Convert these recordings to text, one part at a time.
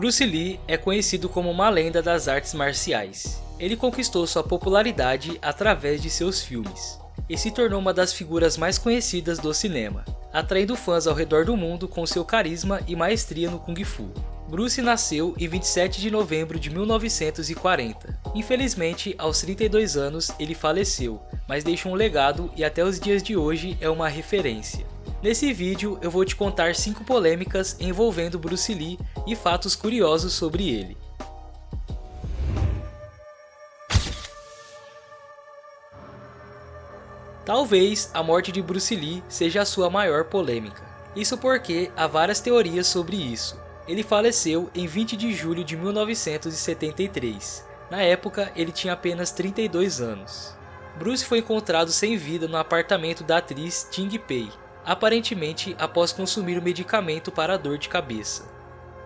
Bruce Lee é conhecido como uma lenda das artes marciais. Ele conquistou sua popularidade através de seus filmes e se tornou uma das figuras mais conhecidas do cinema, atraindo fãs ao redor do mundo com seu carisma e maestria no Kung Fu. Bruce nasceu em 27 de novembro de 1940. Infelizmente, aos 32 anos, ele faleceu, mas deixou um legado e até os dias de hoje é uma referência. Nesse vídeo eu vou te contar 5 polêmicas envolvendo Bruce Lee e fatos curiosos sobre ele. Talvez a morte de Bruce Lee seja a sua maior polêmica. Isso porque há várias teorias sobre isso. Ele faleceu em 20 de julho de 1973. Na época, ele tinha apenas 32 anos. Bruce foi encontrado sem vida no apartamento da atriz Ting Pei, aparentemente após consumir o medicamento para a dor de cabeça.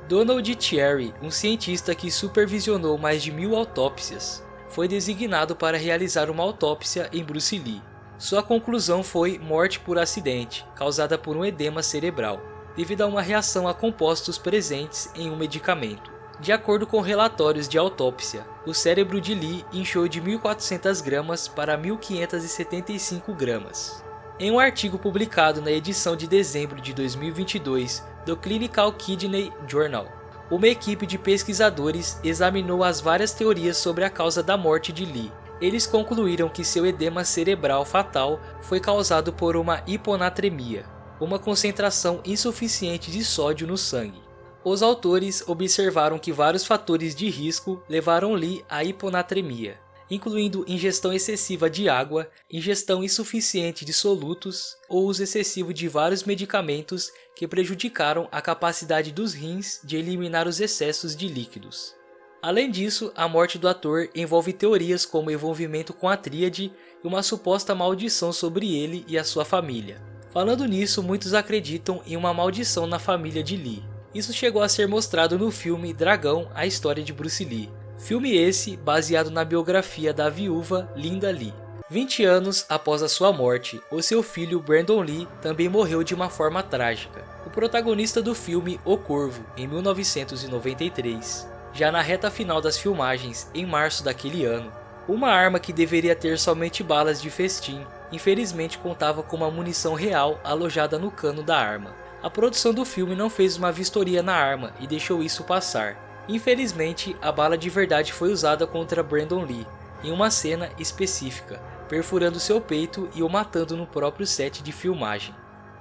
Donald Cherry, um cientista que supervisionou mais de 1000 autópsias, foi designado para realizar uma autópsia em Bruce Lee. Sua conclusão foi morte por acidente, causada por um edema cerebral, devido a uma reação a compostos presentes em um medicamento. De acordo com relatórios de autópsia, o cérebro de Lee inchou de 1.400 gramas para 1.575 gramas. Em um artigo publicado na edição de dezembro de 2022 do Clinical Kidney Journal, uma equipe de pesquisadores examinou as várias teorias sobre a causa da morte de Lee. Eles concluíram que seu edema cerebral fatal foi causado por uma hiponatremia, uma concentração insuficiente de sódio no sangue. Os autores observaram que vários fatores de risco levaram Lee à hiponatremia, incluindo ingestão excessiva de água, ingestão insuficiente de solutos ou uso excessivo de vários medicamentos que prejudicaram a capacidade dos rins de eliminar os excessos de líquidos. Além disso, a morte do ator envolve teorias como envolvimento com a tríade e uma suposta maldição sobre ele e a sua família. Falando nisso, muitos acreditam em uma maldição na família de Lee. Isso chegou a ser mostrado no filme Dragão, a história de Bruce Lee. Filme esse baseado na biografia da viúva Linda Lee. 20 anos após a sua morte, o seu filho Brandon Lee também morreu de uma forma trágica. O protagonista do filme O Corvo, em 1993. Já na reta final das filmagens, em março daquele ano, uma arma que deveria ter somente balas de festim, infelizmente contava com uma munição real alojada no cano da arma. A produção do filme não fez uma vistoria na arma e deixou isso passar. Infelizmente, a bala de verdade foi usada contra Brandon Lee, em uma cena específica, perfurando seu peito e o matando no próprio set de filmagem.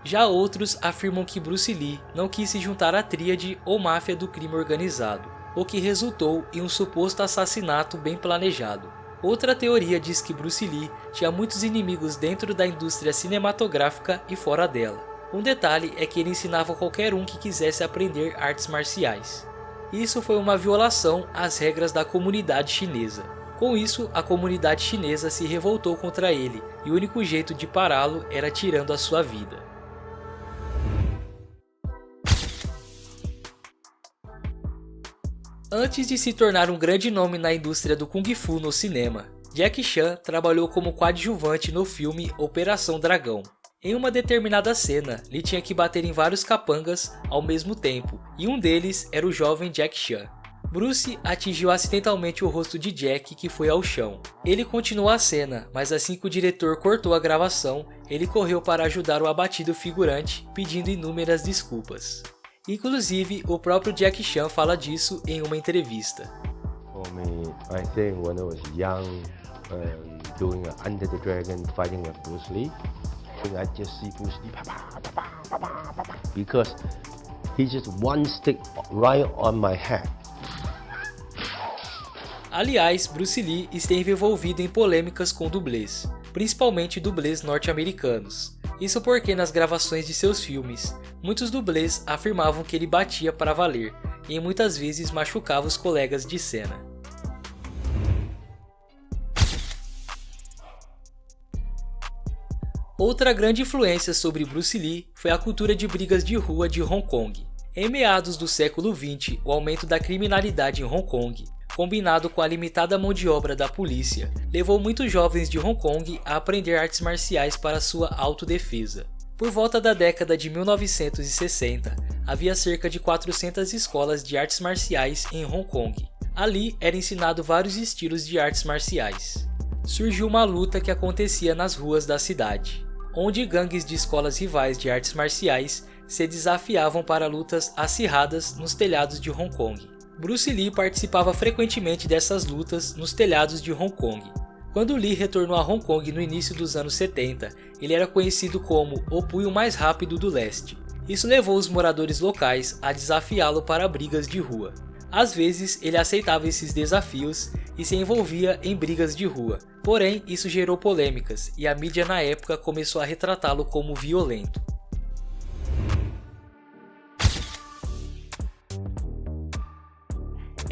Já outros afirmam que Bruce Lee não quis se juntar à tríade ou máfia do crime organizado, o que resultou em um suposto assassinato bem planejado. Outra teoria diz que Bruce Lee tinha muitos inimigos dentro da indústria cinematográfica e fora dela. Um detalhe é que ele ensinava qualquer um que quisesse aprender artes marciais. Isso foi uma violação às regras da comunidade chinesa. Com isso, a comunidade chinesa se revoltou contra ele, e o único jeito de pará-lo era tirando a sua vida. Antes de se tornar um grande nome na indústria do Kung Fu no cinema, Jack Chan trabalhou como coadjuvante no filme Operação Dragão. Em uma determinada cena, Lee tinha que bater em vários capangas ao mesmo tempo, e um deles era o jovem Jack Chan. Bruce atingiu acidentalmente o rosto de Jack, que foi ao chão. Ele continuou a cena, mas assim que o diretor cortou a gravação, ele correu para ajudar o abatido figurante, pedindo inúmeras desculpas. Inclusive, o próprio Jack Chan fala disso em uma entrevista. For me, I think when I was young, doing Under the Dragon, fighting with Bruce Lee, I just see Bruce Lee, because he just one stick right on my head. Aliás, Bruce Lee esteve envolvido em polêmicas com dublês, principalmente dublês norte-americanos. Isso porque nas gravações de seus filmes, muitos dublês afirmavam que ele batia para valer e muitas vezes machucava os colegas de cena. Outra grande influência sobre Bruce Lee foi a cultura de brigas de rua de Hong Kong. Em meados do século XX, o aumento da criminalidade em Hong Kong, combinado com a limitada mão de obra da polícia, levou muitos jovens de Hong Kong a aprender artes marciais para sua autodefesa. Por volta da década de 1960, havia cerca de 400 escolas de artes marciais em Hong Kong. Ali era ensinado vários estilos de artes marciais. Surgiu uma luta que acontecia nas ruas da cidade, onde gangues de escolas rivais de artes marciais se desafiavam para lutas acirradas nos telhados de Hong Kong. Bruce Lee participava frequentemente dessas lutas nos telhados de Hong Kong. Quando Lee retornou a Hong Kong no início dos anos 70, ele era conhecido como o punho mais rápido do leste. Isso levou os moradores locais a desafiá-lo para brigas de rua. Às vezes, ele aceitava esses desafios e se envolvia em brigas de rua. Porém, isso gerou polêmicas e a mídia na época começou a retratá-lo como violento.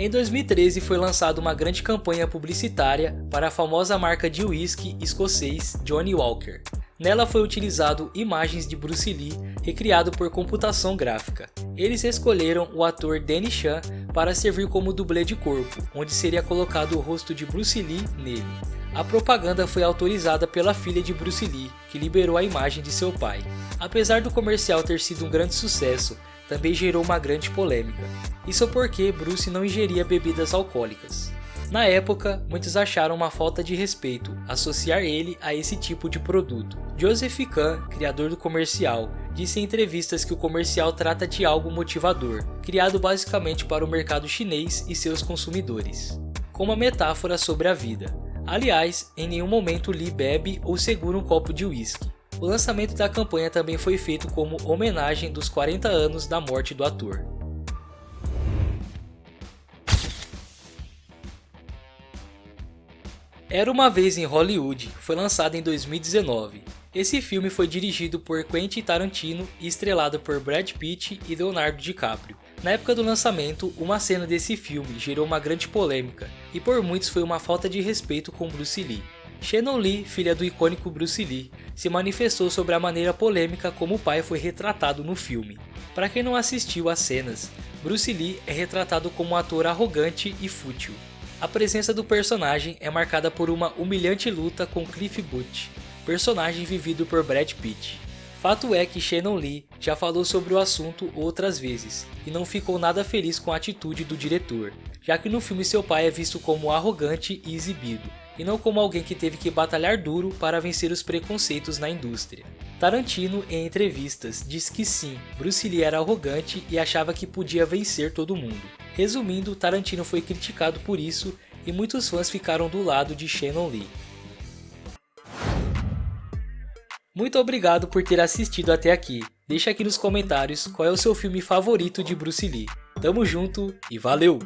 Em 2013 foi lançada uma grande campanha publicitária para a famosa marca de uísque escocês Johnnie Walker. Nela foi utilizado imagens de Bruce Lee recriado por computação gráfica. Eles escolheram o ator Danny Chan para servir como dublê de corpo, onde seria colocado o rosto de Bruce Lee nele. A propaganda foi autorizada pela filha de Bruce Lee, que liberou a imagem de seu pai. Apesar do comercial ter sido um grande sucesso, também gerou uma grande polêmica. Isso porque Bruce não ingeria bebidas alcoólicas. Na época, muitos acharam uma falta de respeito associar ele a esse tipo de produto. Joseph Kahn, criador do comercial, disse em entrevistas que o comercial trata de algo motivador, criado basicamente para o mercado chinês e seus consumidores, como uma metáfora sobre a vida. Aliás, em nenhum momento Lee bebe ou segura um copo de uísque. O lançamento da campanha também foi feito como homenagem dos 40 anos da morte do ator. Era uma Vez em Hollywood foi lançado em 2019. Esse filme foi dirigido por Quentin Tarantino e estrelado por Brad Pitt e Leonardo DiCaprio. Na época do lançamento, uma cena desse filme gerou uma grande polêmica e por muitos foi uma falta de respeito com Bruce Lee. Shannon Lee, filha do icônico Bruce Lee, se manifestou sobre a maneira polêmica como o pai foi retratado no filme. Para quem não assistiu às cenas, Bruce Lee é retratado como um ator arrogante e fútil. A presença do personagem é marcada por uma humilhante luta com Cliff Booth, personagem vivido por Brad Pitt. Fato é que Shannon Lee já falou sobre o assunto outras vezes e não ficou nada feliz com a atitude do diretor, já que no filme seu pai é visto como arrogante e exibido, e não como alguém que teve que batalhar duro para vencer os preconceitos na indústria. Tarantino, em entrevistas, diz que sim, Bruce Lee era arrogante e achava que podia vencer todo mundo. Resumindo, Tarantino foi criticado por isso e muitos fãs ficaram do lado de Shannon Lee. Muito obrigado por ter assistido até aqui. Deixa aqui nos comentários qual é o seu filme favorito de Bruce Lee. Tamo junto e valeu!